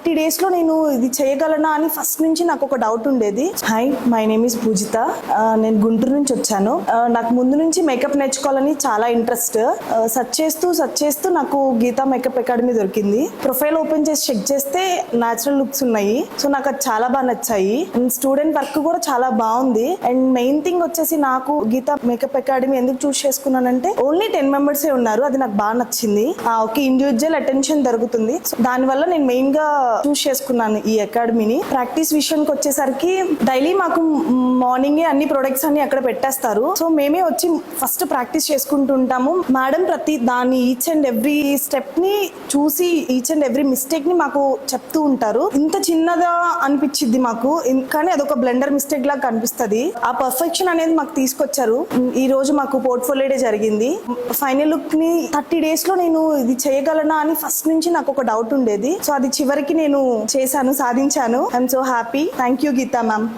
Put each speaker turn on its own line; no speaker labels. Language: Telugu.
30 days లో నేను ఇది చేయగలనా అని ఫస్ట్ నుంచి నాకు ఒక డౌట్ ఉండేది. హాయ్, మై నేమ్ ఇస్ పూజిత. నేను గుంటూరు నుంచి వచ్చాను. నాకు ముందు నుంచి మేకప్ నేర్చుకోవాలని చాలా ఇంట్రెస్ట్. సెర్చ్ చేస్తూ నాకు గీతా మేకప్ అకాడమీ దొరికింది. ప్రొఫైల్ ఓపెన్ చేసి చెక్ చేస్తే న్యాచురల్ లుక్స్ ఉన్నాయి. సో నాకు అది చాలా బాగా నచ్చాయి. అండ్ స్టూడెంట్ వర్క్ కూడా చాలా బాగుంది. అండ్ మెయిన్ థింగ్ వచ్చేసి నాకు గీతా మేకప్ అకాడమీ ఎందుకు చూస్ చేసుకున్నానంటే ఓన్లీ 10 members ఉన్నారు. అది నాకు బాగా నచ్చింది. ఒక ఇండివిజువల్ అటెన్షన్ దొరుకుతుంది. సో దానివల్ల నేను మెయిన్ గా చూస్ చేసుకున్నాను ఈ అకాడమీని. ప్రాక్టీస్ విషయానికి వచ్చేసరికి డైలీ మాకు మార్నింగే అన్ని ప్రొడక్ట్స్ అన్ని అక్కడ పెట్టేస్తారు. సో మేమే వచ్చి ఫస్ట్ ప్రాక్టీస్ చేసుకుంటూ ఉంటాము. మేడం ప్రతి దాని ఈచ్ అండ్ ఎవ్రీ స్టెప్ ని చూసి ఈచ్ అండ్ ఎవ్రీ మిస్టేక్ ని మాకు చెప్తూ ఉంటారు. ఇంత చిన్నదా అనిపించింది మాకు, కానీ అదొక బ్లెండర్ మిస్టేక్ లాగా కనిపిస్తుంది. ఆ పర్ఫెక్షన్ అనేది మాకు తీసుకొచ్చారు. ఈ రోజు మాకు పోర్ట్ఫోలియో డే జరిగింది. ఫైనల్ లుక్ ని 30 days లో నేను ఇది చేయగలనా అని ఫస్ట్ నుంచి నాకు ఒక డౌట్ ఉండేది. సో అది చివరికి నేను చేశాను, సాధించాను. I'm so happy. Thank you Geeta ma'am.